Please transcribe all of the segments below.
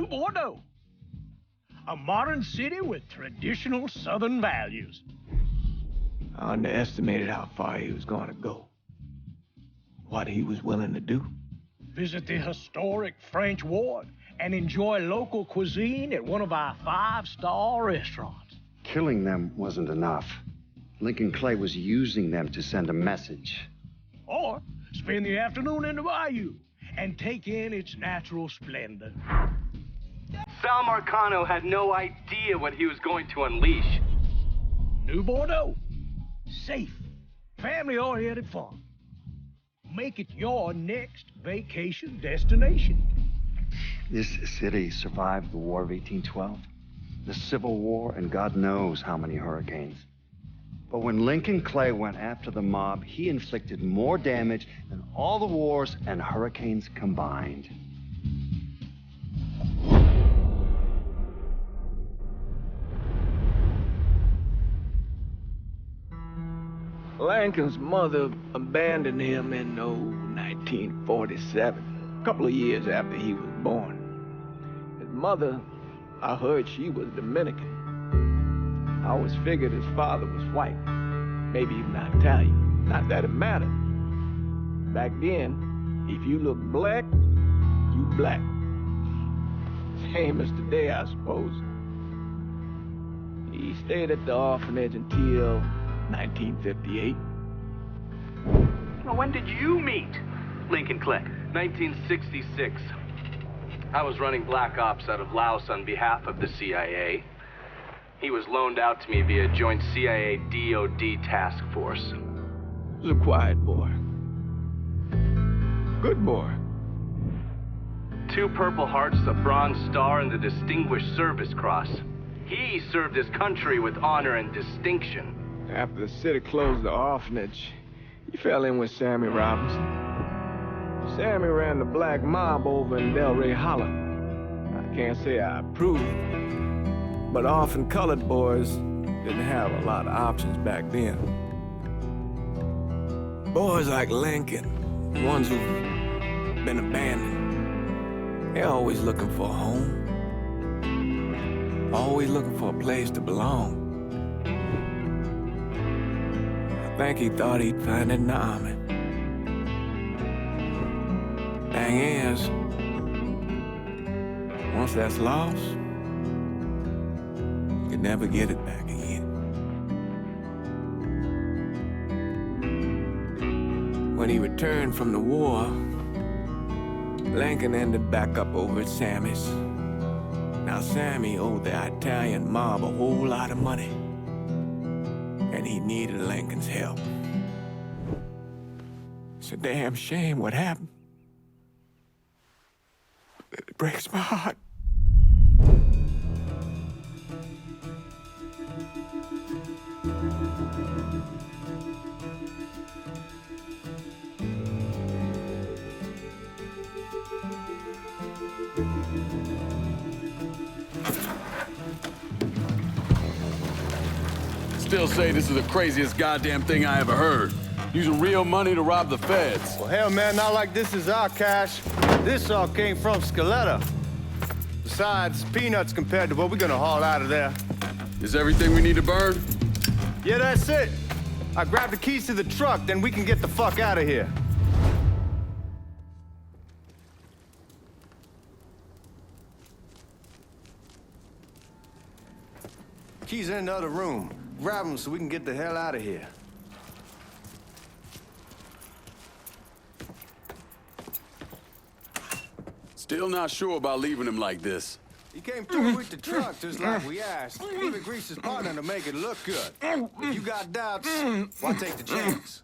New Bordeaux. A modern city with traditional Southern values. I underestimated how far he was going to go. What he was willing to do. Visit the historic French Ward and enjoy local cuisine at one of our 5-star restaurants. Killing them wasn't enough. Lincoln Clay was using them to send a message. Or spend the afternoon in the bayou and take in its natural splendor. Sal Marcano had no idea what he was going to unleash. New Bordeaux. Safe, family-oriented fun. Make it your next vacation destination. This city survived the War of 1812, the Civil War, and God knows how many hurricanes. But when Lincoln Clay went after the mob, he inflicted more damage than all the wars and hurricanes combined. Lincoln's mother abandoned him in 1947, a couple of years after he was born. His mother, I heard she was Dominican. I always figured his father was white, maybe even Italian. Not that it mattered. Back then, if you looked black, you black. Same as today, I suppose. He stayed at the orphanage until 1958. Well, when did you meet Lincoln Clay? 1966. I was running black ops out of Laos on behalf of the CIA. He was loaned out to me via joint CIA-DOD task force. He was a quiet boy. Good boy. 2 Purple Hearts, a Bronze Star, and the Distinguished Service Cross. He served his country with honor and distinction. After the city closed the orphanage, he fell in with Sammy Robinson. Sammy ran the black mob over in Delray Hollow. I can't say I approved, but orphan colored boys didn't have a lot of options back then. Boys like Lincoln, ones who've been abandoned, they're always looking for a home. Always looking for a place to belong. I think he thought he'd find it in the army. Thing is, once that's lost, you can never get it back again. When he returned from the war, Lincoln ended back up over at Sammy's. Now, Sammy owed the Italian mob a whole lot of money, and he needed Lincoln's help. It's a damn shame what happened. It breaks my heart. Still say this is the craziest goddamn thing I ever heard. Using real money to rob the feds. Well, hell, man, not like this is our cash. This all came from Scaletta. Besides, peanuts compared to what we're gonna haul out of there. Is everything we need to burn? Yeah, that's it. I grabbed the keys to the truck, then we can get the fuck out of here. Keys in the other room. Grab them so we can get the hell out of here. Still not sure about leaving him like this. He came through with the truck just like we asked. Even greased his partner to make it look good. If you got doubts, why take the chance?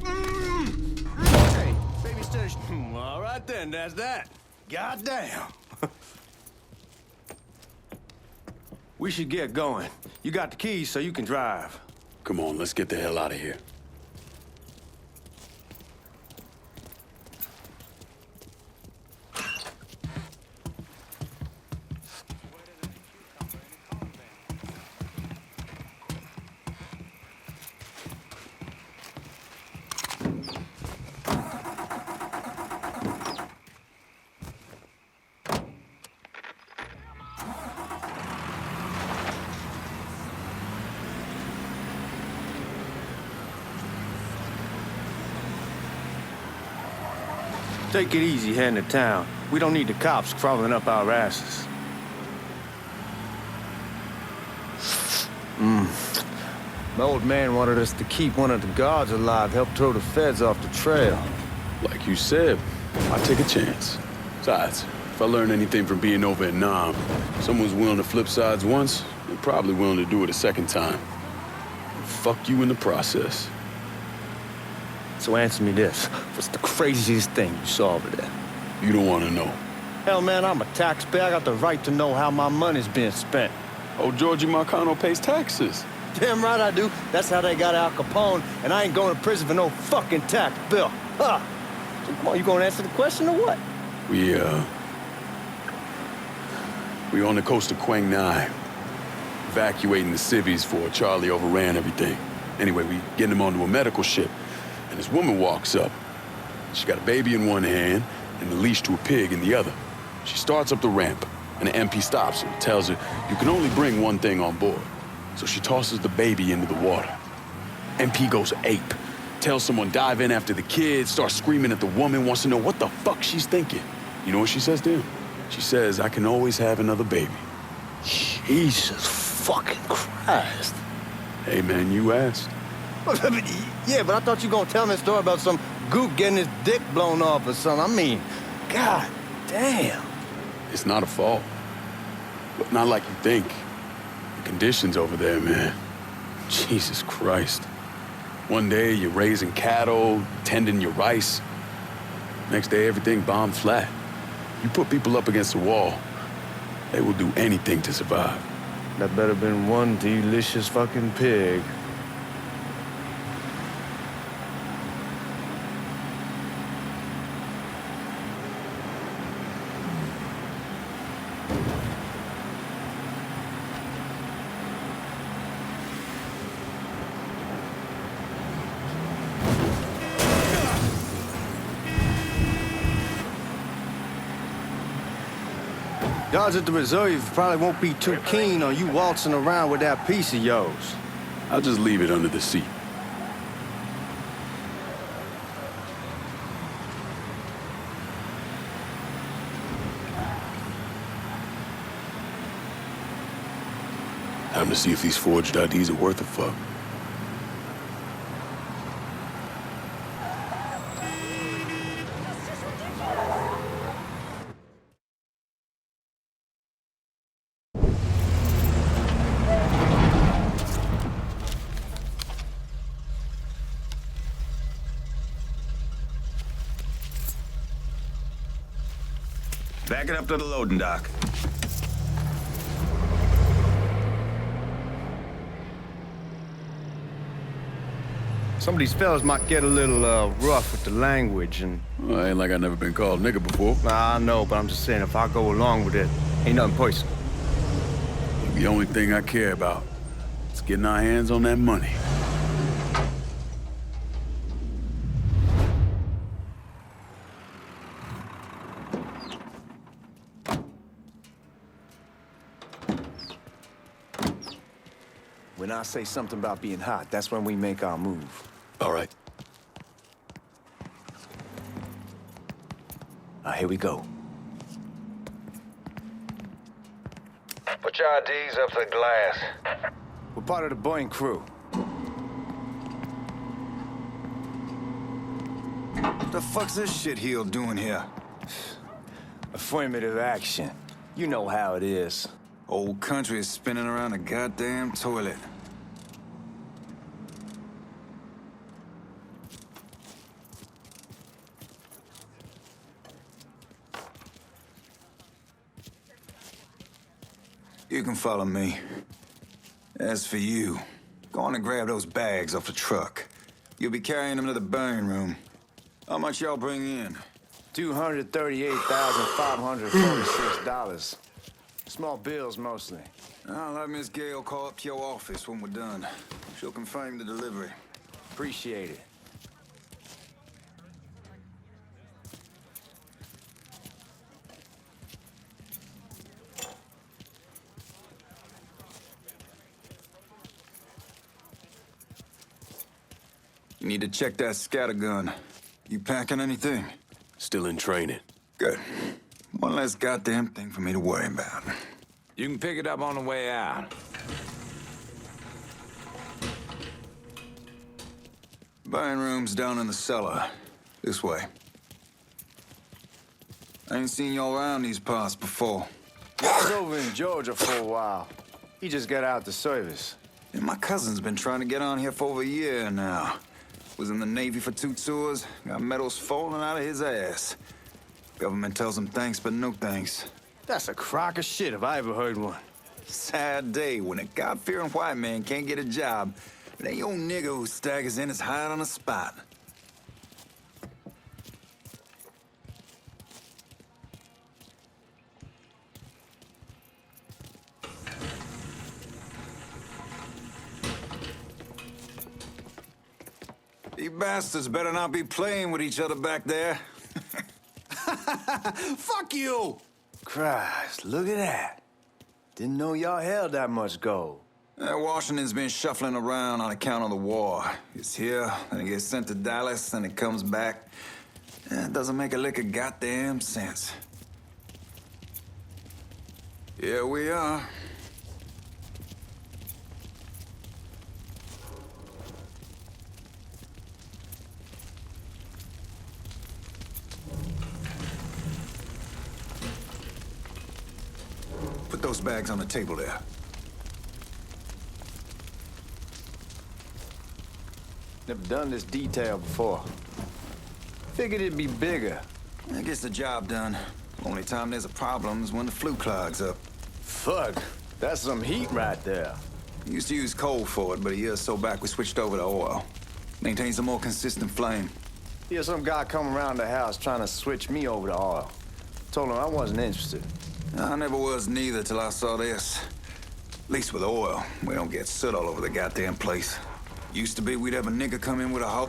Hey, baby station. All right then, that's that. Goddamn. We should get going. You got the keys so you can drive. Come on, let's get the hell out of here. Take it easy heading to town. We don't need the cops crawling up our asses. My old man wanted us to keep one of the guards alive, help throw the feds off the trail. Like you said, I take a chance. Besides, if I learn anything from being over in Nam, someone's willing to flip sides once, they're probably willing to do it a second time. And fuck you in the process. So answer me this. What's the craziest thing you saw over there? You don't want to know. Hell, man, I'm a taxpayer. I got the right to know how my money's being spent. Oh, Giorgi Marcano pays taxes. Damn right I do. That's how they got Al Capone, and I ain't going to prison for no fucking tax bill. Huh. So come on, you gonna answer the question or what? We on the coast of Quang Nai, evacuating the civvies before Charlie overran everything. Anyway, we getting him onto a medical ship, and this woman walks up. She got a baby in one hand and a leash to a pig in the other. She starts up the ramp, and the MP stops her and tells her, you can only bring one thing on board. So she tosses the baby into the water. MP goes ape, tells someone dive in after the kid, starts screaming at the woman, wants to know what the fuck she's thinking. You know what she says to him? She says, I can always have another baby. Jesus fucking Christ. Hey, man, you asked. Yeah, but I thought you were gonna tell me a story about some gook getting his dick blown off or something. I mean, god damn. It's not a fault. But not like you think. The conditions over there, man. Jesus Christ. One day, you're raising cattle, tending your rice. Next day, everything bombed flat. You put people up against the wall, they will do anything to survive. That better been one delicious fucking pig. Guards at the reserve probably won't be too keen on you waltzing around with that piece of yours. I'll just leave it under the seat. Time to see if these forged IDs are worth a fuck. Back it up to the loading dock. Some of these fellas might get a little rough with the language and... Well, ain't like I never been called nigga before. I know, but I'm just saying, if I go along with it, ain't nothing personal. The only thing I care about is getting our hands on that money. When I say something about being hot, that's when we make our move. All right. Here we go. Put your IDs up to the glass. We're part of the Boeing crew. What the fuck's this shitheel doing here? Affirmative action. You know how it is. Old country is spinning around a goddamn toilet. You can follow me. As for you, go on and grab those bags off the truck. You'll be carrying them to the burn room. How much y'all bring in? $238,546. Small bills, mostly. I'll have Miss Gale call up to your office when we're done. She'll confirm the delivery. Appreciate it. You need to check that scattergun. You packing anything? Still in training. Good. One less goddamn thing for me to worry about. You can pick it up on the way out. Buying rooms down in the cellar. This way. I ain't seen y'all around these parts before. I was over in Georgia for a while. He just got out the service. And my cousin's been trying to get on here for over a year now. Was in the Navy for 2 tours, got medals falling out of his ass. Government tells him thanks, but no thanks. That's a crock of shit if I ever heard one. Sad day when a God-fearing white man can't get a job. And that old nigga who staggers in is hired on the spot. You bastards better not be playing with each other back there. Fuck you! Christ, look at that. Didn't know y'all held that much gold. Washington's been shuffling around on account of the war. It's here, then it gets sent to Dallas, then it comes back. It doesn't make a lick of goddamn sense. Here we are. Put those bags on the table there. Never done this detail before. Figured it'd be bigger. That gets the job done. Only time there's a problem is when the flue clogs up. Fuck, that's some heat right there. We used to use coal for it, but a year or so back we switched over to oil. Maintains a more consistent flame. Here's some guy come around the house trying to switch me over to oil. Told him I wasn't interested. I never was neither till I saw this. At least with oil, we don't get soot all over the goddamn place. Used to be we'd have a nigga come in with a hoe.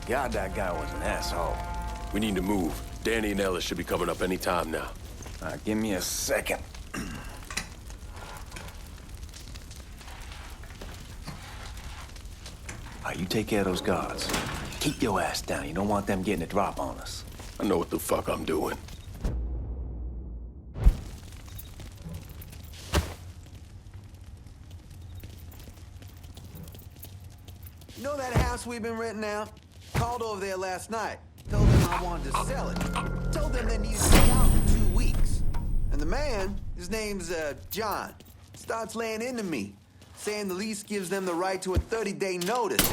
God, that guy was an asshole. We need to move. Danny and Ellis should be coming up any time now. Give me a second. You take care of those guards. Keep your ass down. You don't want them getting a drop on us. I know what the fuck I'm doing. You know that house we've been renting out? Called over there last night. Told them I wanted to sell it. Told them they needed to be out in 2 weeks. And the man, his name's John, starts laying into me, saying the lease gives them the right to a 30-day notice.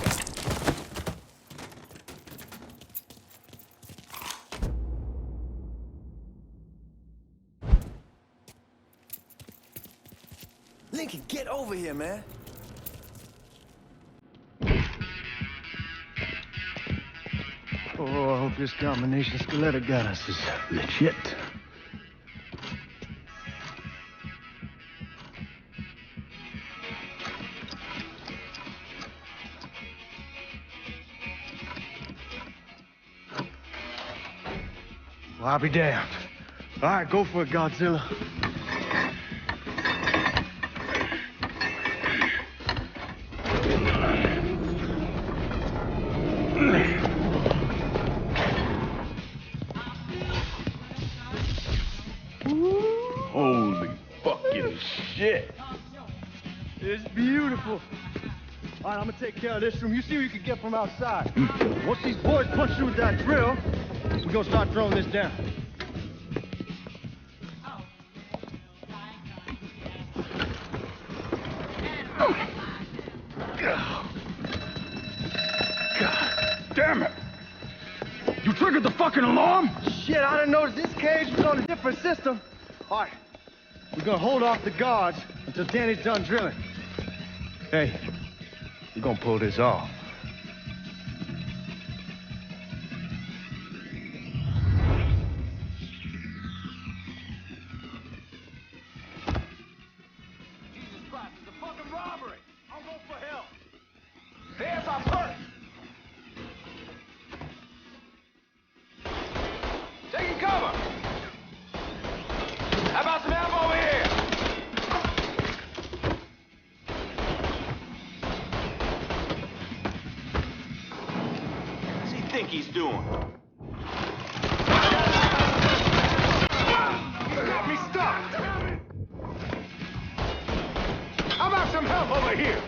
Lincoln, get over here, man. Oh, I hope this combination Scaletta got us is legit. Well, I'll be damned. All right, go for it, Godzilla. Holy fucking shit. It's beautiful. All right, I'm gonna take care of this room. You see what you can get from outside. Once these boys punch through with that drill, we're gonna start throwing this down. God damn it. You triggered the fucking alarm? Shit, I didn't notice this cage was on a different system. All right, we're gonna hold off the guards until Danny's done drilling. Hey, we're gonna pull this off. Jesus Christ, it's a fucking robbery! I'll go for help! There's our purse! Taking cover! How about some help over here? he's doing? You got me stuck! How about some help over here?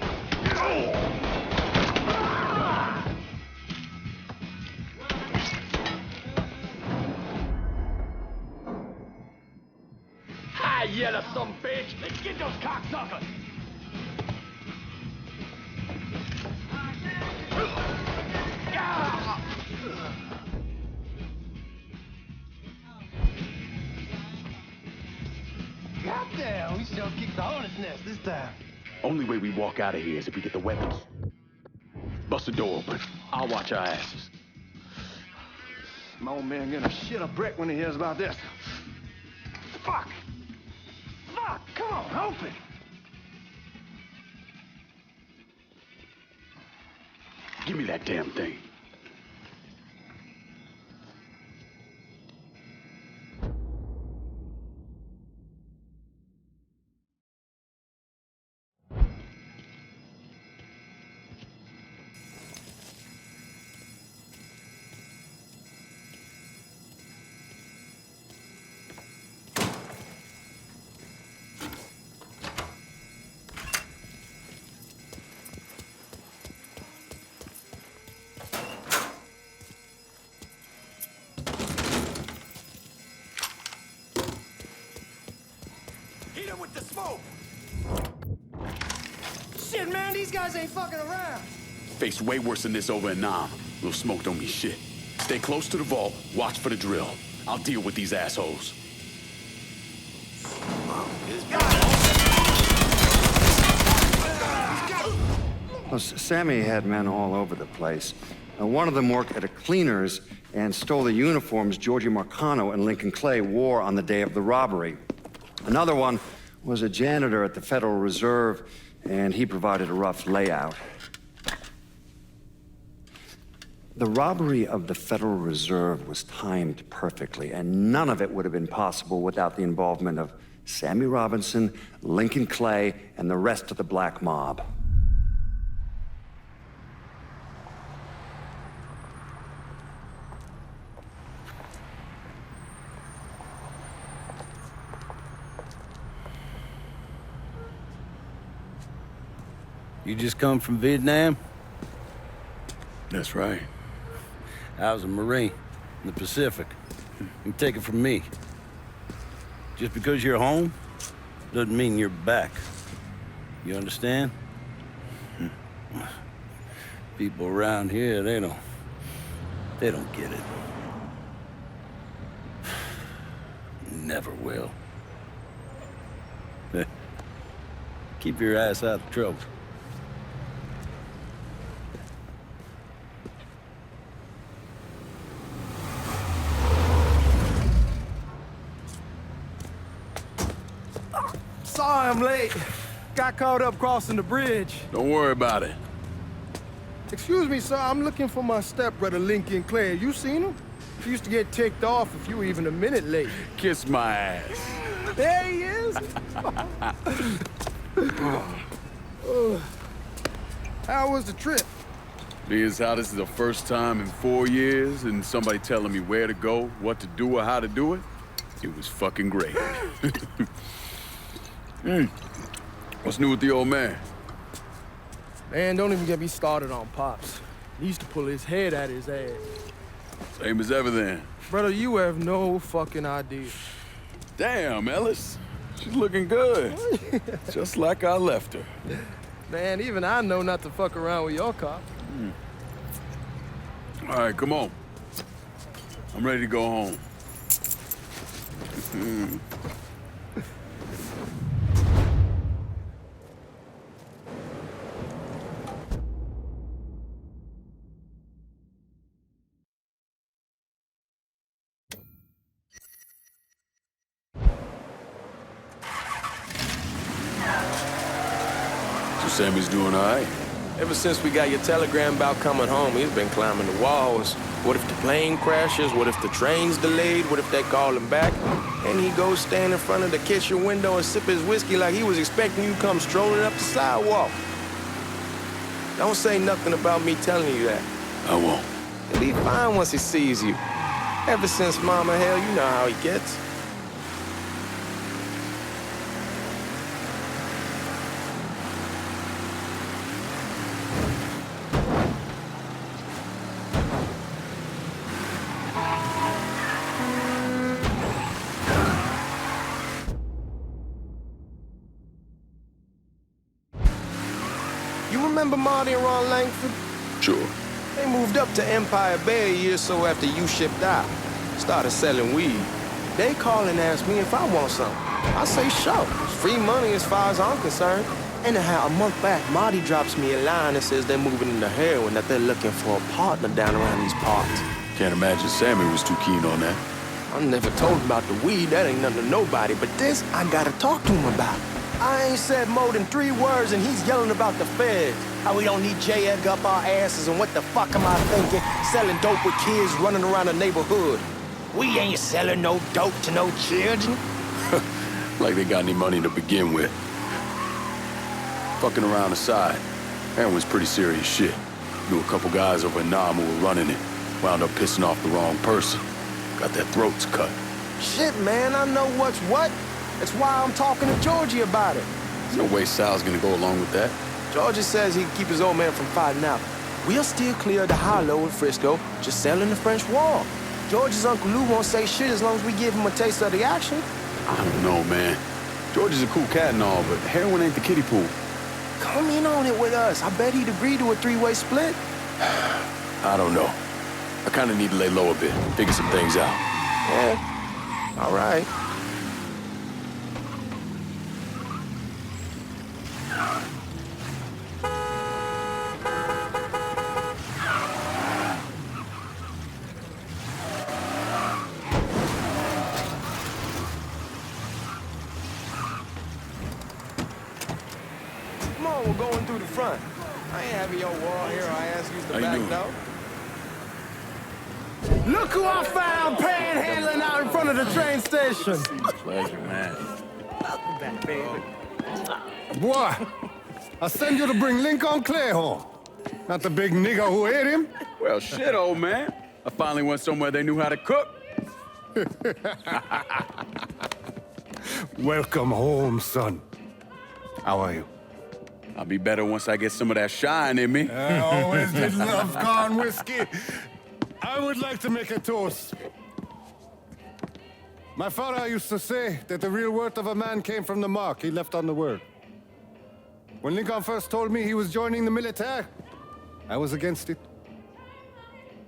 Hi, yellow some bitch! Let's get those cocksuckers! Goddamn, we sure kicked the hornet's nest this time. Only way we walk out of here is if we get the weapons. Bust the door open. I'll watch our asses. My old man gonna shit a brick when he hears about this. Fuck! Fuck! Come on, open! Give me that damn thing. With the smoke! Shit, man, these guys ain't fucking around. Faced way worse than this over in Nam. Little smoke don't mean shit. Stay close to the vault, watch for the drill. I'll deal with these assholes. Well, Sammy had men all over the place. One of them worked at a cleaner's and stole the uniforms Giorgi Marcano and Lincoln Clay wore on the day of the robbery. Another one was a janitor at the Federal Reserve, and he provided a rough layout. The robbery of the Federal Reserve was timed perfectly, and none of it would have been possible without the involvement of Sammy Robinson, Lincoln Clay, and the rest of the black mob. You just come from Vietnam? That's right. I was a Marine in the Pacific. You take it from me. Just because you're home doesn't mean you're back. You understand? People around here, they don't get it. Never will. Keep your ass out of trouble. Sorry I'm late. Got caught up crossing the bridge. Don't worry about it. Excuse me, sir. I'm looking for my stepbrother, Lincoln Clay. You seen him? He used to get ticked off if you were even a minute late. Kiss my ass. There he is. How was the trip? Being as how this is the first time in 4 years and somebody telling me where to go, what to do, or how to do it, it was fucking great. What's new with the old man? Man, don't even get me started on Pops. He used to pull his head out his ass. Same as ever then. Brother, you have no fucking idea. Damn, Ellis. She's looking good. Just like I left her. Man, even I know not to fuck around with your cop. All right, come on. I'm ready to go home. Sammy's doing all right. Ever since we got your telegram about coming home, he's been climbing the walls. What if the plane crashes? What if the train's delayed? What if they call him back? And he goes stand in front of the kitchen window and sip his whiskey like he was expecting you to come strolling up the sidewalk. Don't say nothing about me telling you that. I won't. He'll be fine once he sees you. Ever since Mama, hell, you know how he gets. You remember Marty and Ron Langford? Sure. They moved up to Empire Bay a year or so after you shipped out. Started selling weed. They call and ask me if I want something. I say sure. It's free money as far as I'm concerned. Anyhow, a month back, Marty drops me a line that says they're moving into heroin, that they're looking for a partner down around these parts. Can't imagine Sammy was too keen on that. I never told him about the weed. That ain't nothing to nobody. But this, I gotta talk to him about. I ain't said more than 3 words, and he's yelling about the feds. How we don't need J. Edgar up our asses, and what the fuck am I thinking? Selling dope with kids running around the neighborhood. We ain't selling no dope to no children. Like they got any money to begin with. Fucking around aside, heroin's pretty serious shit. Knew a couple guys over in Nam who were running it. Wound up pissing off the wrong person. Got their throats cut. Shit, man, I know what's what. That's why I'm talking to Giorgi about it. There's no way Sal's gonna go along with that. Giorgi says he can keep his old man from fighting out. We'll still clear the hollow in Frisco, just selling the French Wall. George's Uncle Lou won't say shit as long as we give him a taste of the action. I don't know, man. George is a cool cat and all, but heroin ain't the kiddie pool. Come in on it with us. I bet he'd agree to a 3-way split. I don't know. I kind of need to lay low a bit, figure some things out. Yeah, all right. Come on, we're going through the front. I ain't having your wall here. I ask you to back though. Look who I found panhandling out in front of the train station. Pleasure, man. Welcome back, baby. Boy, I send you to bring Lincoln Clay home. Not the big nigger who ate him. Well, shit, old man. I finally went somewhere they knew how to cook. Welcome home, son. How are you? I'll be better once I get some of that shine in me. I always did love corn whiskey. I would like to make a toast. My father used to say that the real worth of a man came from the mark he left on the world. When Lincoln first told me he was joining the military, I was against it.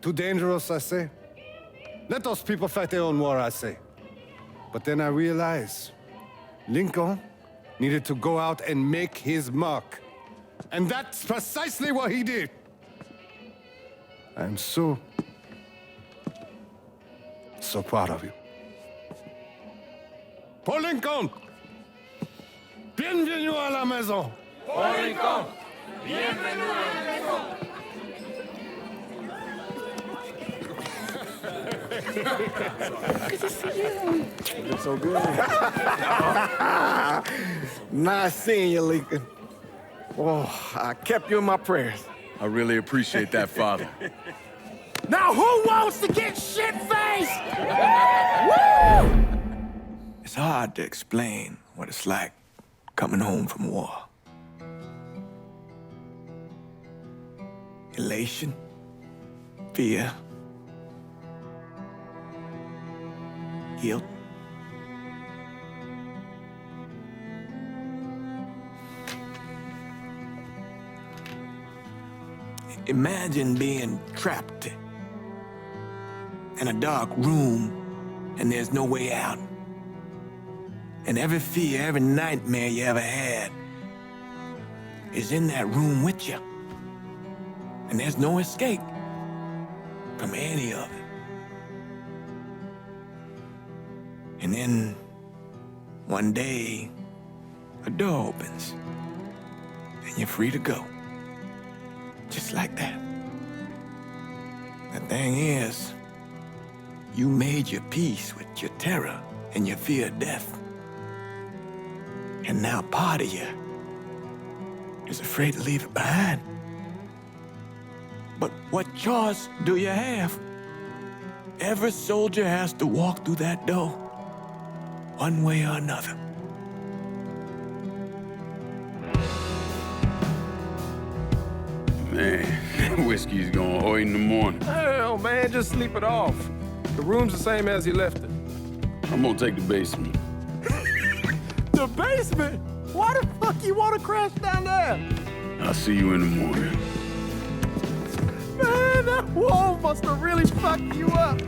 Too dangerous, I say. Let those people fight their own war, I say. But then I realized Lincoln needed to go out and make his mark. And that's precisely what he did. I'm so proud of you. Paul Lincoln! Bienvenue à la maison! Paul Lincoln! Bienvenue à la maison! Good to see you. It's so good. Nice seeing you, Lincoln. Oh, I kept you in my prayers. I really appreciate that, Father. Now who wants to get shit-faced? Woo! It's hard to explain what it's like coming home from war. Elation, fear, guilt. Imagine being trapped in a dark room and there's no way out. And every fear, every nightmare you ever had is in that room with you. And there's no escape from any of it. And then one day, a door opens and you're free to go. Just like that. The thing is, you made your peace with your terror and your fear of death. And now part of you is afraid to leave it behind. But what choice do you have? Every soldier has to walk through that door, one way or another. Man, that whiskey's going hoy in the morning. Hell, man, just sleep it off. The room's the same as you left it. I'm gonna take the basement. The basement? Why the fuck you want to crash down there? I'll see you in the morning. Man, that wall must have really fucked you up.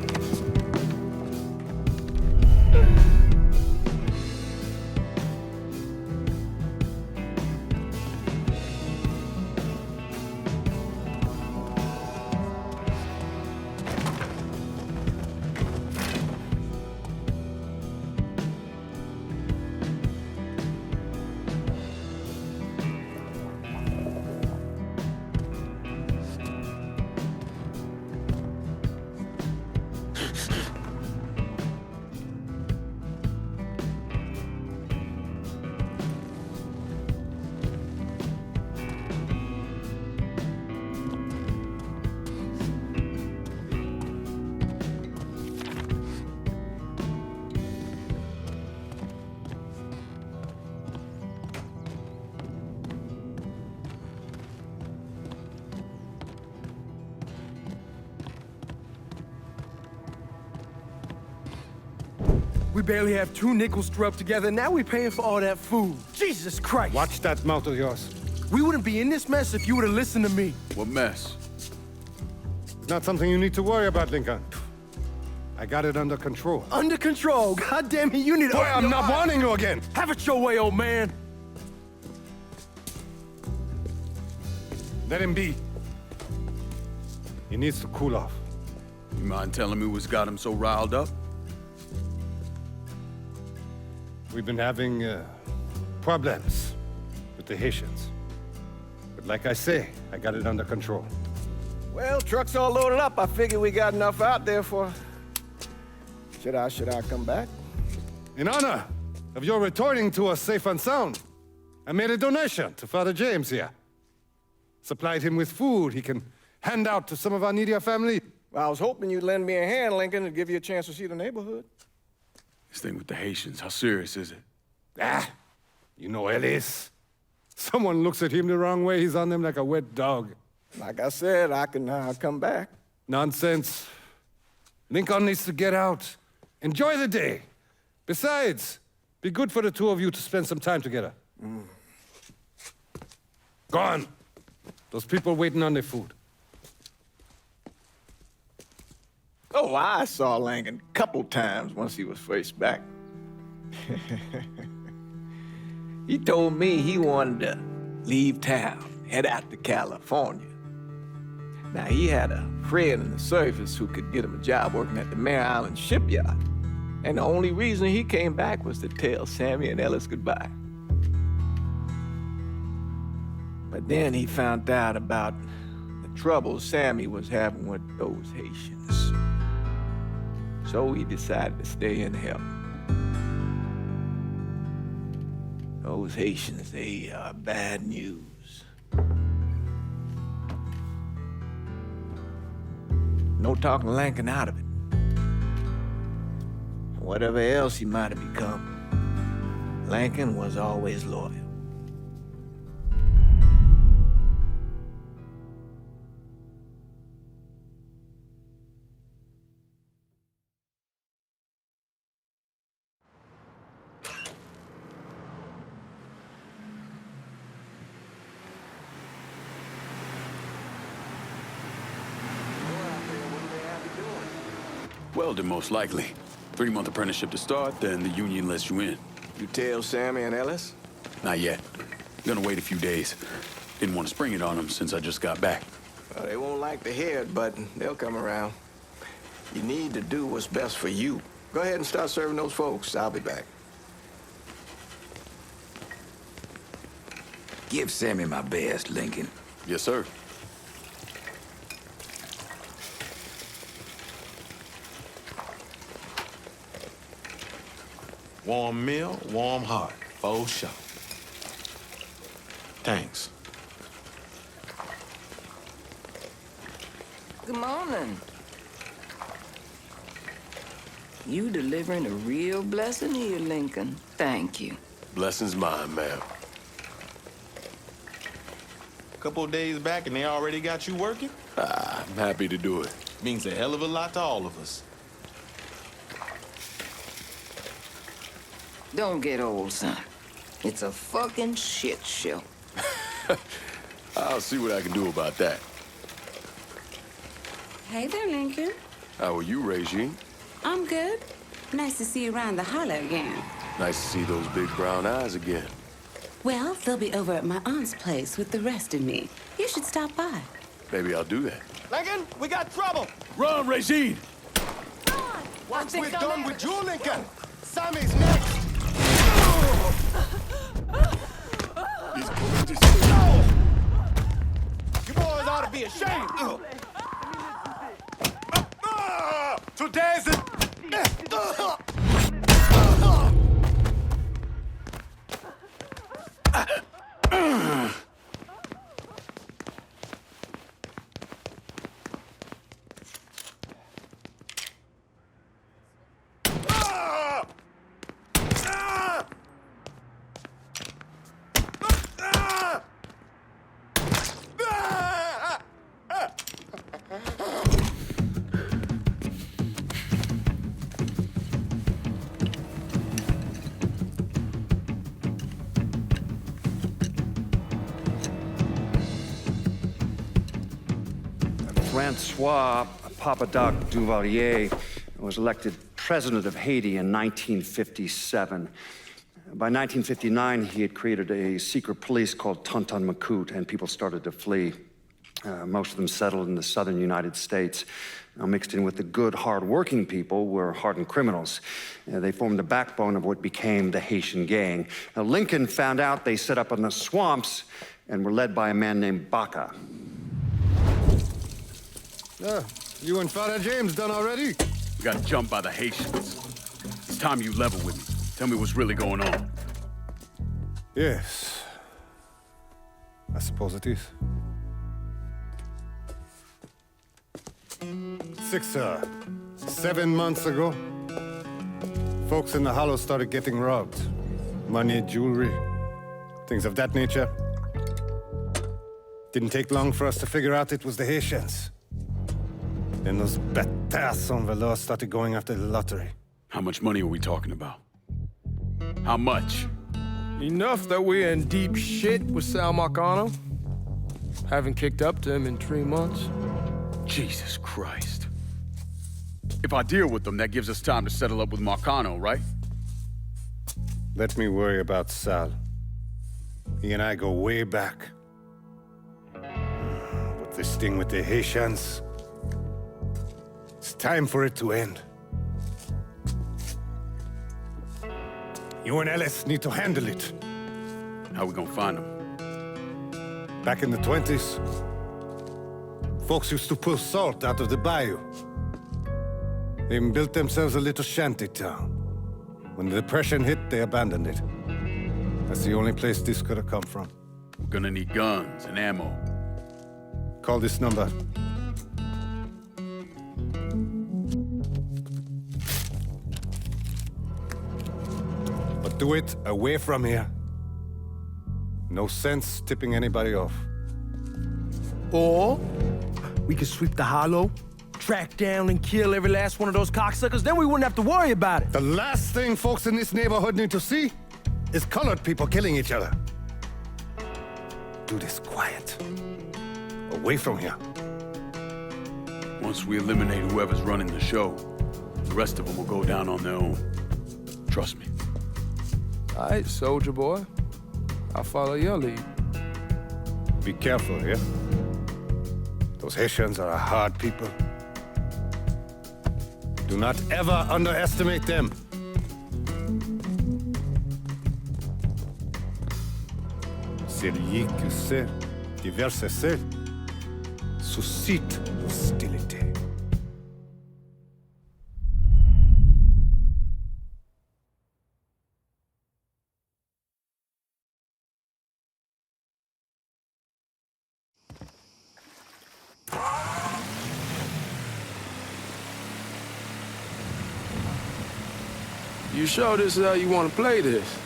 We barely have 2 nickels to rub together, now we're paying for all that food. Jesus Christ! Watch that mouth of yours. We wouldn't be in this mess if you would have listened to me. What mess? It's not something you need to worry about, Lincoln. I got it under control. Under control? God damn it, you need to... Boy, I'm not warning you again! Have it your way, old man! Let him be. He needs to cool off. You mind telling me what's got him so riled up? We've been having problems with the Haitians. But like I say, I got it under control. Well, truck's all loaded up. I figure we got enough out there for... Should I come back? In honor of your returning to us safe and sound, I made a donation to Father James here. Supplied him with food he can hand out to some of our needier family. Well, I was hoping you'd lend me a hand, Lincoln, and give you a chance to see the neighborhood. This thing with the Haitians, how serious is it? Ah, you know Ellis. Someone looks at him the wrong way, he's on them like a wet dog. Like I said, I can come back. Nonsense. Lincoln needs to get out. Enjoy the day. Besides, be good for the two of you to spend some time together. Go on. Those people waiting on their food. Oh, I saw Lincoln a couple times once he was first back. He told me he wanted to leave town, head out to California. Now, he had a friend in the service who could get him a job working at the Mare Island shipyard. And the only reason he came back was to tell Sammy and Ellis goodbye. But then he found out about the trouble Sammy was having with those Haitians. So he decided to stay and help. Those Haitians, they are bad news. No talking Lincoln out of it. Whatever else he might have become, Lincoln was always loyal. Welding, most likely. 3-month apprenticeship to start, then the union lets you in. You tell Sammy and Ellis? Not yet. Gonna wait a few days. Didn't want to spring it on them since I just got back. Well, they won't like the head, but they'll come around. You need to do what's best for you. Go ahead and start serving those folks. I'll be back. Give Sammy my best, Lincoln. Yes, sir. Warm meal, warm heart, for sure. Thanks. Good morning. You delivering a real blessing here, Lincoln. Thank you. Blessing's mine, ma'am. Couple of days back and they already got you working? Ah, I'm happy to do it. Means a hell of a lot to all of us. Don't get old, son. It's a fucking shit show. I'll see what I can do about that. Hey there, Lincoln. How are you, Regine? I'm good. Nice to see you around the hollow again. Nice to see those big brown eyes again. Well, they'll be over at my aunt's place with the rest of me. You should stop by. Maybe I'll do that. Lincoln, we got trouble. Run, Regine! Once we're done with you, Lincoln, Sammy's next. He's going to No! You boys ought to be ashamed. Today's the... Francois Papadoc Duvalier was elected president of Haiti in 1957. By 1959, he had created a secret police called Tonton Macoute, and people started to flee. Most of them settled in the southern United States. Now, mixed in with the good, hard-working people were hardened criminals. They formed the backbone of what became the Haitian gang. Now, Lincoln found out they set up in the swamps and were led by a man named Baca. You and Father James done already? We got jumped by the Haitians. It's time you level with me. Tell me what's really going on. Yes. I suppose it is. 7 months ago, folks in the Hollow started getting robbed. Money, jewelry, things of that nature. Didn't take long for us to figure out it was the Haitians. Then those bâtards en velours started going after the lottery. How much money are we talking about? How much? Enough that we're in deep shit with Sal Marcano. Haven't kicked up to him in 3 months. Jesus Christ. If I deal with them, that gives us time to settle up with Marcano, right? Let me worry about Sal. He and I go way back. But this thing with the Haitians, it's time for it to end. You and Ellis need to handle it. How we gonna find them? Back in the 20s, folks used to pull salt out of the bayou. They even built themselves a little shanty town. When the Depression hit, they abandoned it. That's the only place this could have come from. We're gonna need guns and ammo. Call this number. But do it away from here. No sense tipping anybody off. Or we could sweep the Hollow, track down and kill every last one of those cocksuckers, then we wouldn't have to worry about it. The last thing folks in this neighborhood need to see is colored people killing each other. Do this quiet. Away from here. Once we eliminate whoever's running the show, the rest of them will go down on their own. Trust me. All right, soldier boy. I'll follow your lead. Be careful, yeah? Those Haitians are a hard people. Do not ever underestimate them. Celui qui sait diverser seul suscite l'hostilité. You sure this is how you want to play this?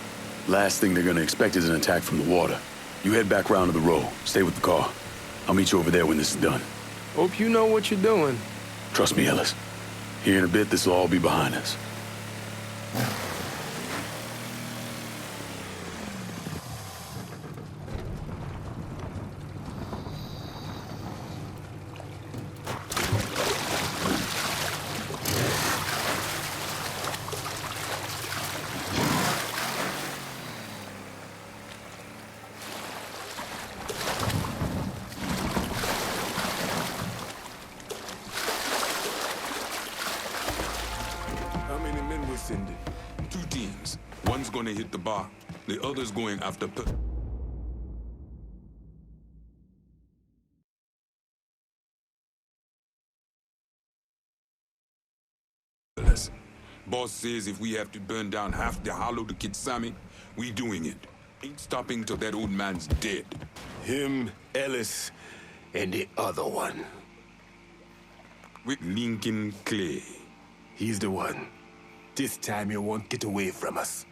Last thing they're gonna expect is an attack from the water. You head back round to the row. Stay with the car. I'll meet you over there when this is done. Hope you know what you're doing. Trust me, Ellis. Here in a bit, this will all be behind us. Two teams. One's gonna hit the bar, the other's going after Boss says if we have to burn down half the hollow to get Sammy, we doing it. Ain't stopping till that old man's dead. Him, Ellis, and the other one. With Lincoln Clay. He's the one. This time he won't get away from us.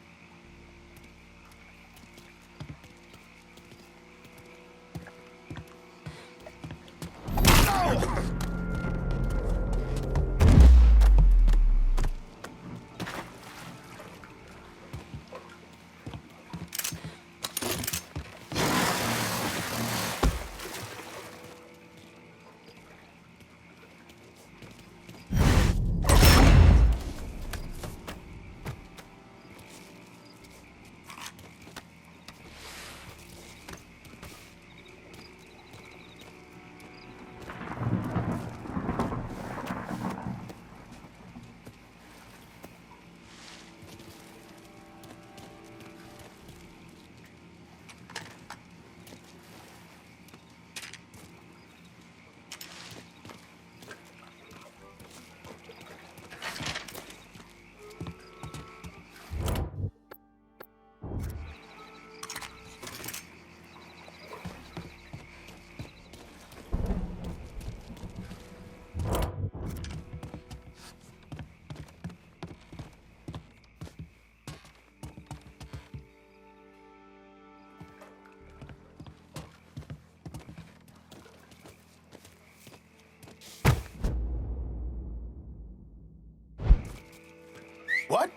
What?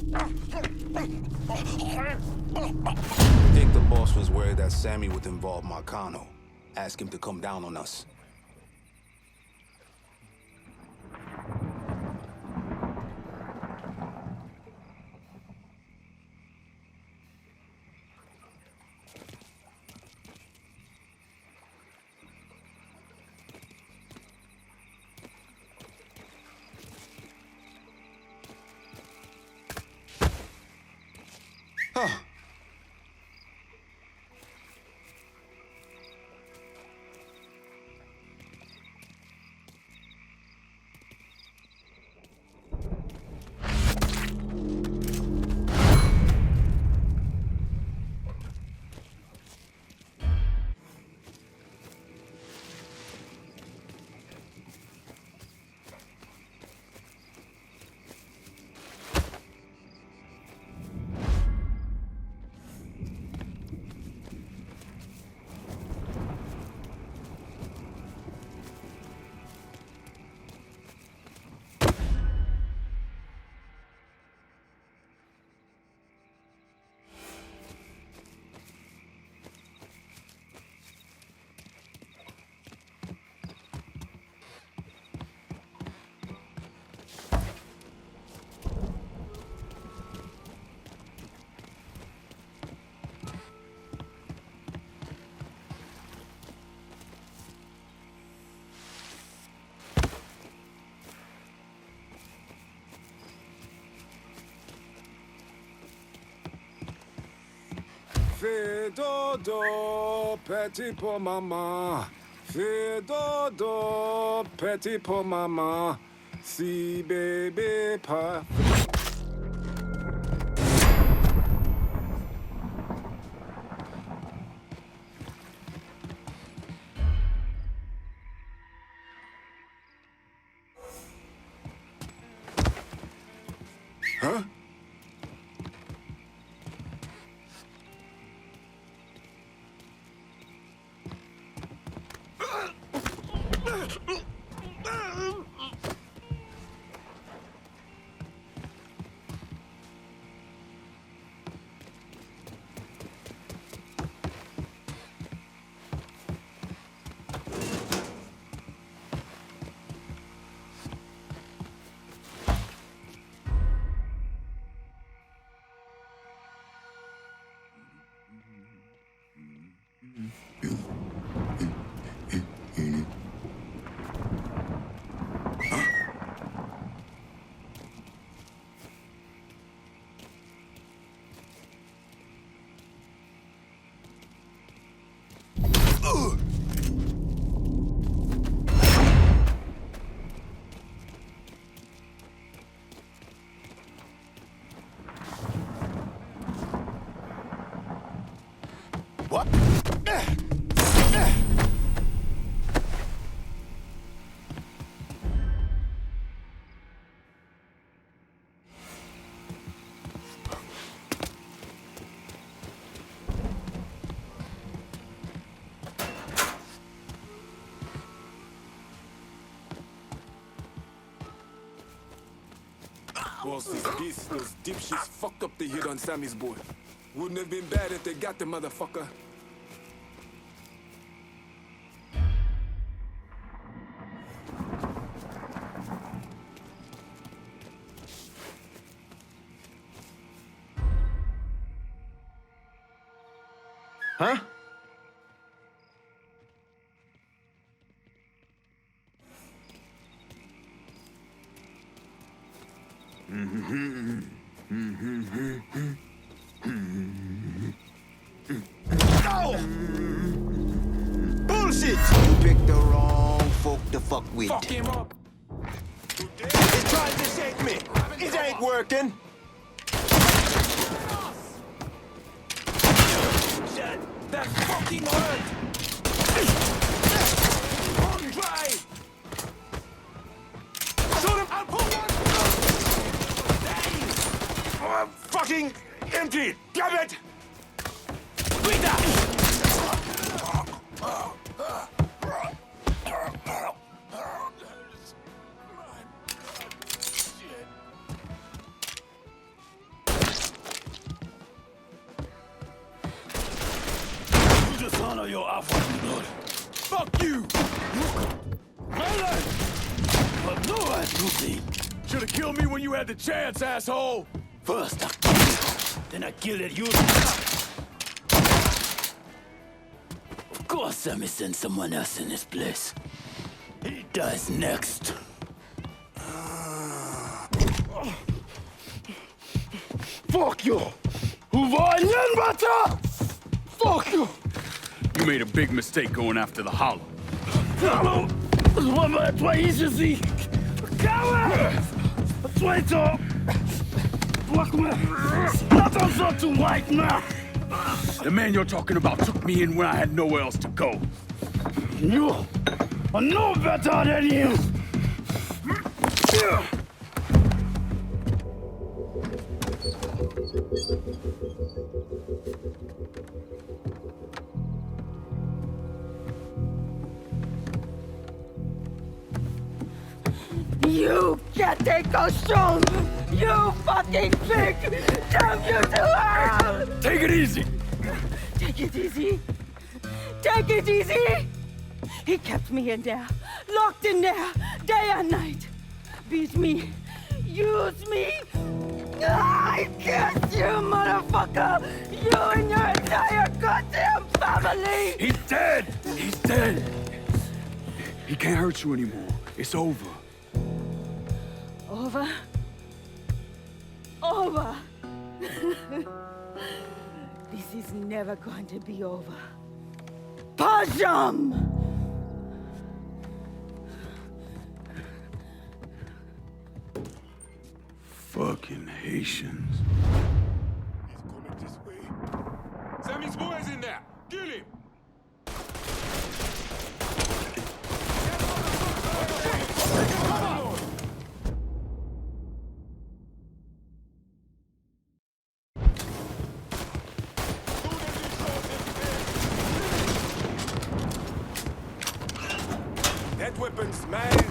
I think the boss was worried that Sammy would involve Marcano. Ask him to come down on us. Huh. Fais dodo, petit pour maman. Fais dodo, petit pour maman. Si bébé pas. What? Boss, those dipshits fucked up the hit on Sammy's boy. Wouldn't have been bad if they got the motherfucker. Huh? Bullshit! You picked the wrong folk to fuck with. Fuck him up! He's trying to shake me. It ain't working. That fucking hurt! On dry! Shoot him! I'll pull one! Oh, fucking empty! Damn it! Dishonor your offering, blood. Fuck you! Melee! But no ass Lucy. Should've killed me when you had the chance, asshole! First I killed you, then I killed at you. Of course let me send someone else in this place. He dies next. Fuck you! Fuck you! You made a big mistake going after the Hollow. Hollow! Toi ici! Coward! Traitor! Attention to white man! The man you're talking about took me in when I had nowhere else to go. You are no better than you! You can't take costume! You fucking pig! Damn you to hell! Take it easy! Take it easy! Take it easy! He kept me in there, locked in there, day and night. Beat me, use me. I guess you, motherfucker! You and your entire goddamn family! He's dead! He's dead! He can't hurt you anymore. It's over. Over? Over! This is never going to be over. Pajam! Fucking Haitians. He's coming this way. Sammy's boy's in there! Kill him! That weapon's mine.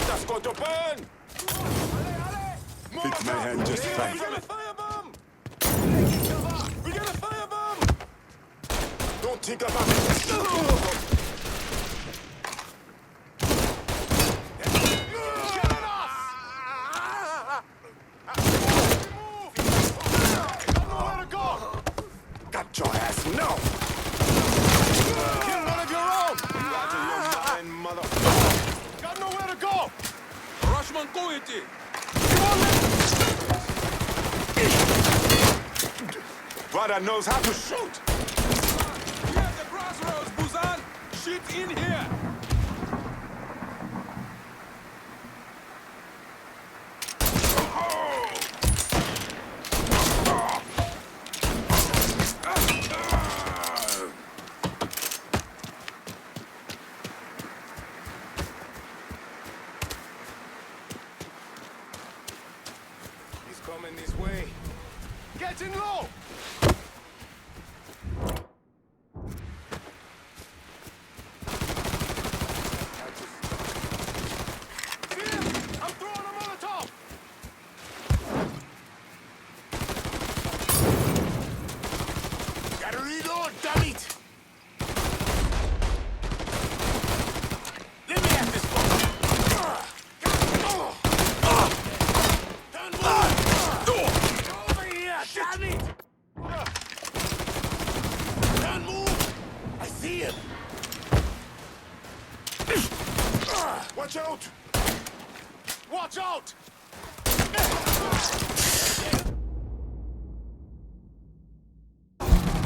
That's going to burn. Fits my hand just fine. We got a firebomb! We got a firebomb! Don't think about it. security! Brother knows how to shoot! We're at the crossroads, Busan! Shit in here! He's coming this way. Getting low! I'm throwing a Molotov! Gotta reload, damn it! Let me have this one. Over here, damn it! Can't move! I see him! Watch out! Watch out!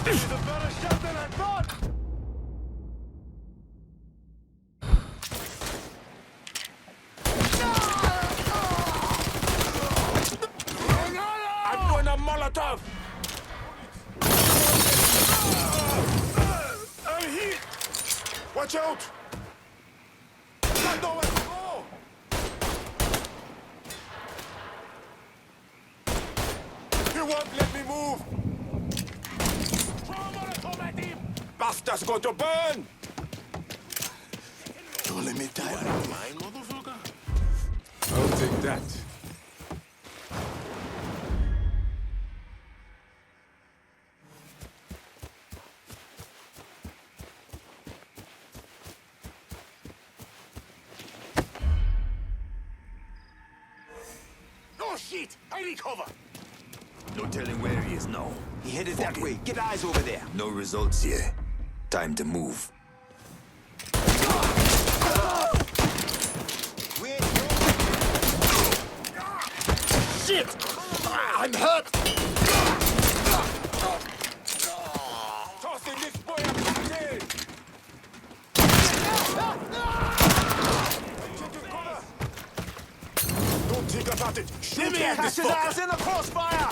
This is a better shot than I thought! I'm doing a Molotov! I'm hit! Watch out! Got nowhere to go! He won't let me move! Throw a Molotov at him! Bastards going to burn! Don't let me die. Mine, motherfucker? I'll take that. Oh shit! I need cover! No telling where he is now. He headed that way. Get eyes over there. No results here. Time to move. Shit! I'm hurt! Tossing this boy up to jail! Don't think about it! Shoot me at this fucker! in the crossfire!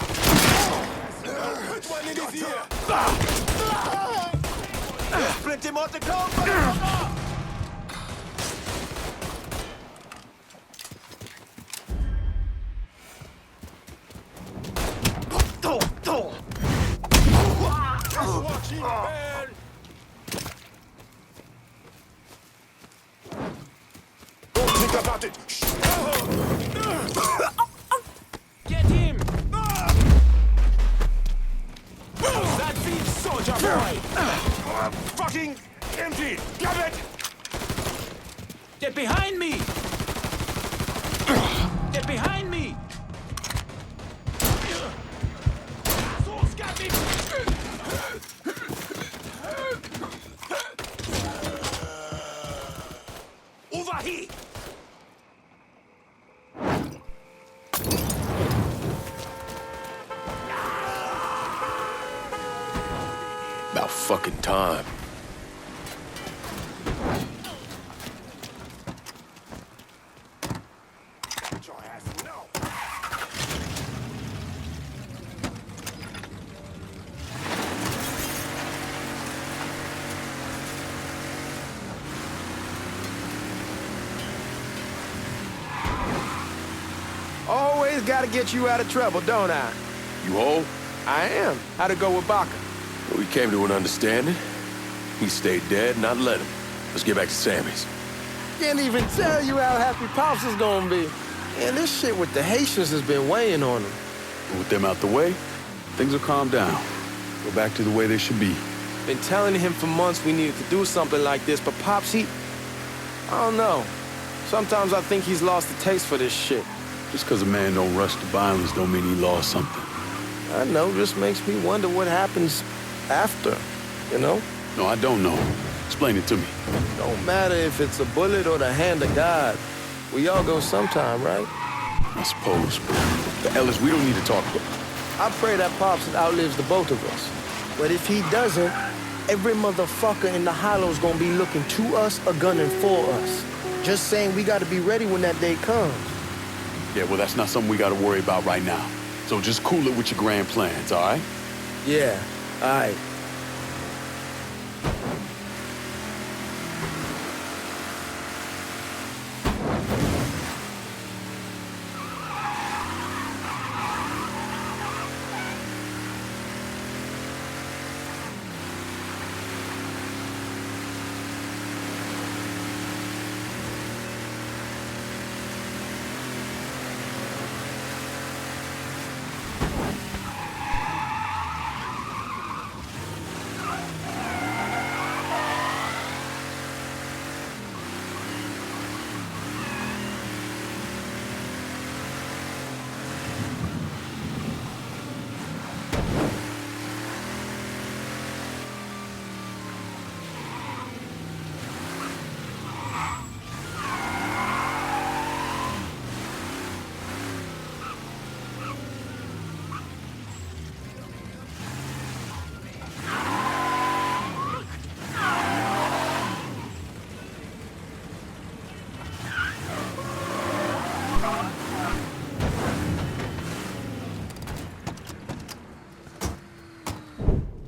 Put one in his ear! Plenty more to come, motherfucker! Watching, man! Don't think about it! Get him! That's it, soldier boy! Fucking empty! Grab it! Get behind me! Get behind me! Over here! About fucking time. Get your ass now! Always gotta get you out of trouble, don't I? You whole? I am. How'd it go with Baka? Well, we came to an understanding. He stayed dead, and I let him. Let's get back to Sammy's. Can't even tell you how happy Pops is gonna be. Man, this shit with the Haitians has been weighing on him. But with them out the way, things will calm down. Go back to the way they should be. Been telling him for months we needed to do something like this, but Pops, I don't know. Sometimes I think he's lost the taste for this shit. Just because a man don't rush to violence don't mean he lost something. I know, just makes me wonder what happens after, you know? No, I don't know. Explain it to me. Don't matter if it's a bullet or the hand of God. We all go sometime, right? I suppose, but Ellis, we don't need to talk about it. I pray that Pops outlives the both of us. But if he doesn't, every motherfucker in the hollow's gonna be looking to us or gunning for us. Just saying we gotta be ready when that day comes. Yeah, well, that's not something we gotta worry about right now. So just cool it with your grand plans, all right? Yeah, all right.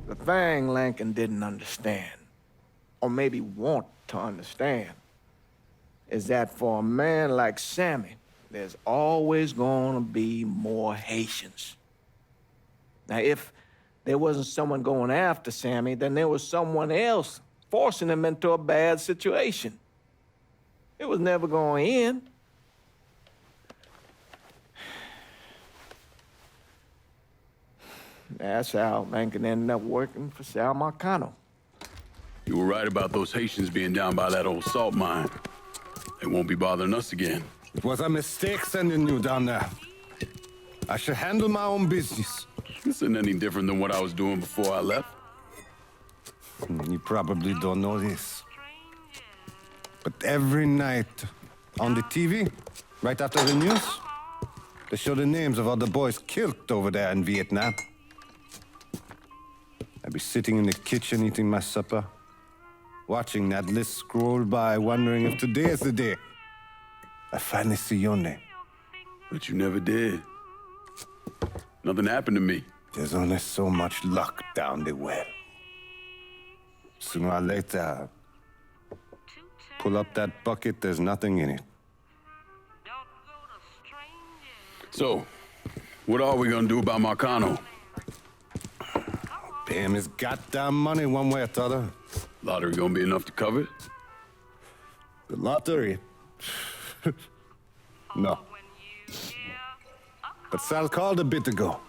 The thing Lincoln didn't understand, or maybe want to understand, is that for a man like Sammy, there's always gonna be more Haitians. Now, if there wasn't someone going after Sammy, then there was someone else forcing him into a bad situation. It was never going to end. That's how Lincoln ended up working for Sal Marcano. You were right about those Haitians being down by that old salt mine. They won't be bothering us again. It was a mistake sending you down there. I should handle my own business. This isn't any different than what I was doing before I left. You probably don't know this. But every night on the TV, right after the news, they show the names of all the boys killed over there in Vietnam. I'd be sitting in the kitchen eating my supper, watching that list scroll by, wondering if today is the day I finally see your name. But you never did. Nothing happened to me. There's only so much luck down the well. Sooner or later, pull up that bucket, there's nothing in it. So, what are we gonna do about Marcano? Pay him his goddamn money one way or the other. Lottery gonna be enough to cover it? The lottery? No. But Sal called a bit ago.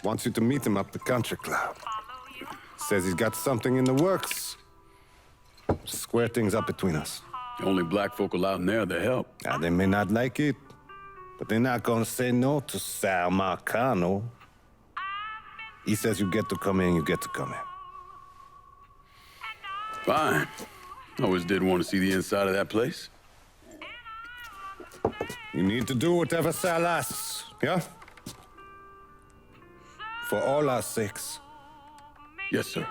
Wants you to meet him up the country club. Says he's got something in the works. Square things up between us. The only black folk allowed in there to help. Now, they may not like it, but they're not gonna say no to Sal Marcano. He says you get to come in, you get to come in. Fine. I always did want to see the inside of that place. You need to do whatever Sal asks, yeah? For all our sakes. Yes, sir.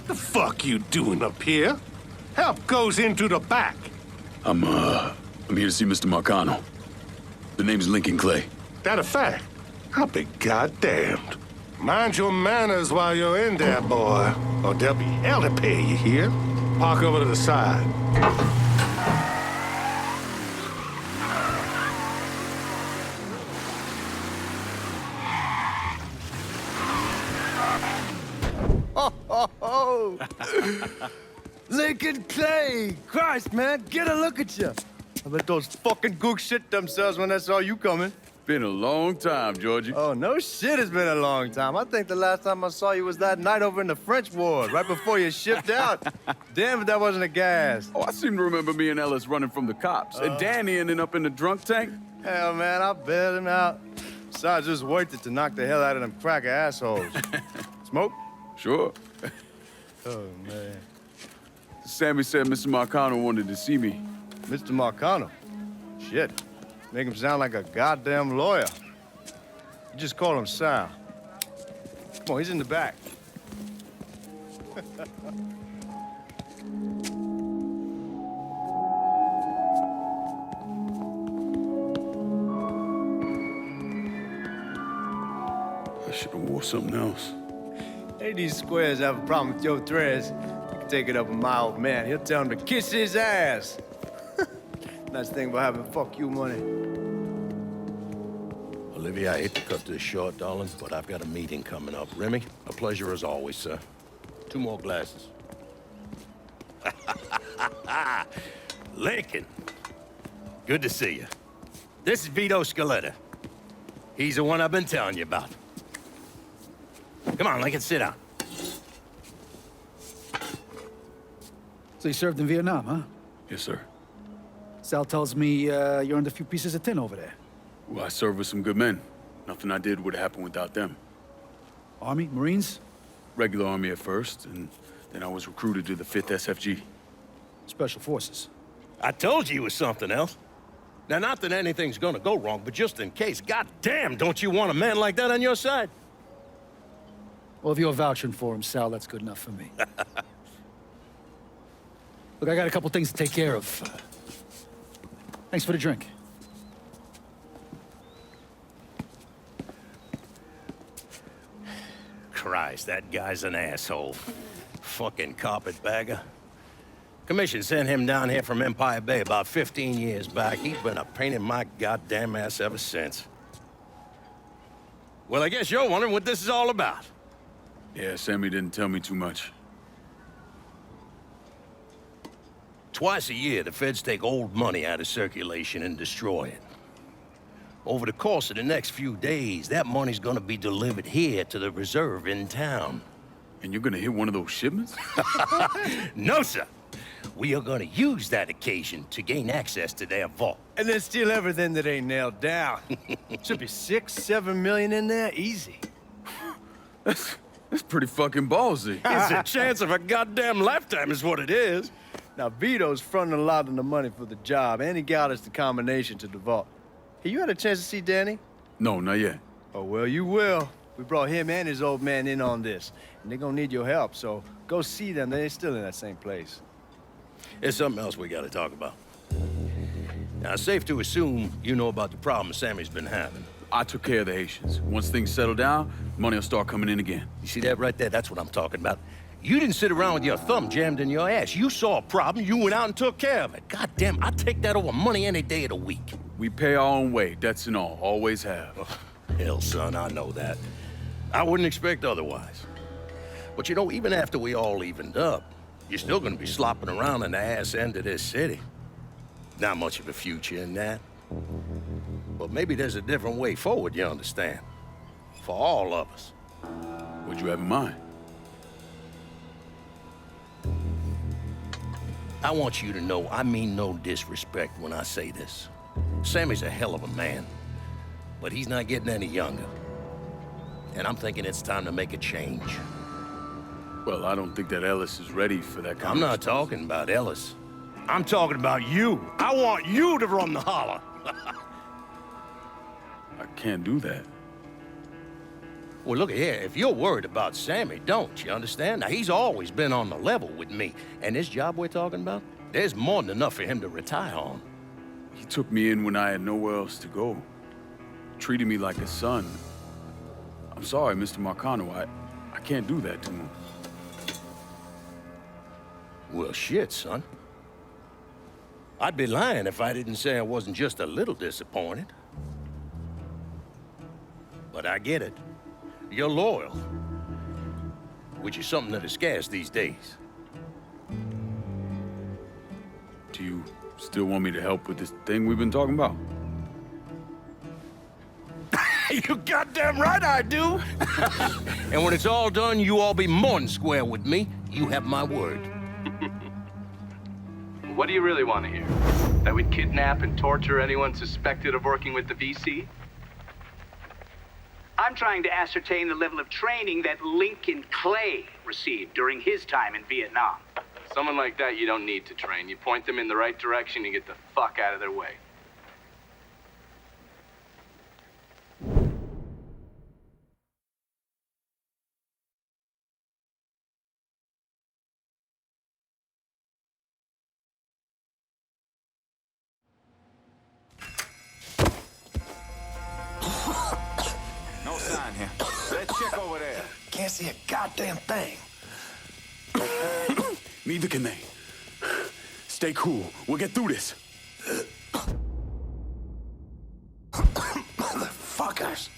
The fuck you doing up here? Help goes into the back. I'm here to see Mr. Marcano. The name's Lincoln Clay. That a fact? I'll be goddamned. Mind your manners while you're in there, boy, or there'll be hell to pay, you hear? Park over to the side. Oh, Lincoln Clay! Christ, man, get a look at you. I bet those fucking gooks shit themselves when they saw you coming. Been a long time, Giorgi. Oh, no shit, it's been a long time. I think the last time I saw you was that night over in the French ward, right before you shipped out. Damn if that wasn't a gas. Oh, I seem to remember me and Ellis running from the cops. And Danny ending up in the drunk tank. Hell, man, I bailed him out. Besides, it was worth it to knock the hell out of them cracker assholes. Smoke? Sure. Oh, man. Sammy said Mr. Marcano wanted to see me. Mr. Marcano? Shit. Make him sound like a goddamn lawyer. You just call him Sal. Come on, he's in the back. I should have wore something else. Hey, these squares have a problem with your threads. You can take it up with my old man. He'll tell him to kiss his ass. Nice thing about having fuck you money. Olivia, I hate to cut this short, darling, but I've got a meeting coming up. Remy, a pleasure as always, sir. 2 more glasses. Lincoln, good to see you. This is Vito Scaletta. He's the one I've been telling you about. Come on, Lincoln, sit down. So you served in Vietnam, huh? Yes, sir. Sal tells me you earned a few pieces of tin over there. Well, I served with some good men. Nothing I did would have happened without them. Army? Marines? Regular Army at first, and then I was recruited to the 5th SFG. Special Forces. I told you it was something else. Now, not that anything's gonna go wrong, but just in case, goddamn, don't you want a man like that on your side? Well, if you're vouching for him, Sal, that's good enough for me. Look, I got a couple things to take care of. Thanks for the drink. Christ, that guy's an asshole. Fucking carpetbagger. Commission sent him down here from Empire Bay about 15 years back. He's been a pain in my goddamn ass ever since. Well, I guess you're wondering what this is all about. Yeah, Sammy didn't tell me too much. Twice a year, the feds take old money out of circulation and destroy it. Over the course of the next few days, that money's gonna be delivered here to the reserve in town. And you're gonna hit one of those shipments? No, sir. We are gonna use that occasion to gain access to their vault. And then steal everything that ain't nailed down. Should be 6, 7 million in there, easy. That's pretty fucking ballsy. It's a chance of a goddamn lifetime is what it is. Now, Vito's fronting a lot of the money for the job, and he got us the combination to the vault. Hey, you had a chance to see Danny? No, not yet. Oh, well, you will. We brought him and his old man in on this, and they're gonna need your help, so go see them. They're still in that same place. There's something else we gotta talk about. Now, it's safe to assume you know about the problem Sammy's been having. I took care of the Haitians. Once things settle down, money will start coming in again. You see that right there? That's what I'm talking about. You didn't sit around with your thumb jammed in your ass. You saw a problem, you went out and took care of it. God damn, I'd take that over money any day of the week. We pay our own way, debts and all. Always have. Oh, hell, son, I know that. I wouldn't expect otherwise. But you know, even after we all evened up, you're still gonna be slopping around in the ass end of this city. Not much of a future in that. But maybe there's a different way forward, you understand? For all of us. What'd you have in mind? I want you to know I mean no disrespect when I say this. Sammy's a hell of a man, but he's not getting any younger. And I'm thinking it's time to make a change. Well, I don't think that Ellis is ready for that kind I'm not talking about Ellis. I'm talking about you. I want you to run the holler. I can't do that. Well, look here, if you're worried about Sammy, don't, you understand? Now, he's always been on the level with me. And this job we're talking about, there's more than enough for him to retire on. He took me in when I had nowhere else to go. Treated me like a son. I'm sorry, Mr. Marcano. I can't do that to him. Well, shit, son. I'd be lying if I didn't say I wasn't just a little disappointed. But I get it. You're loyal. Which is something that is scarce these days. Do you still want me to help with this thing we've been talking about? You goddamn right I do! And when it's all done, you all be more than square with me. You have my word. What do you really want to hear? That we'd kidnap and torture anyone suspected of working with the VC? I'm trying to ascertain the level of training that Lincoln Clay received during his time in Vietnam. Someone like that you don't need to train. You point them in the right direction and get the fuck out of their way. No sign here. Let's check over there. Can't see a goddamn thing. Neither can they. Stay cool. We'll get through this. Motherfuckers.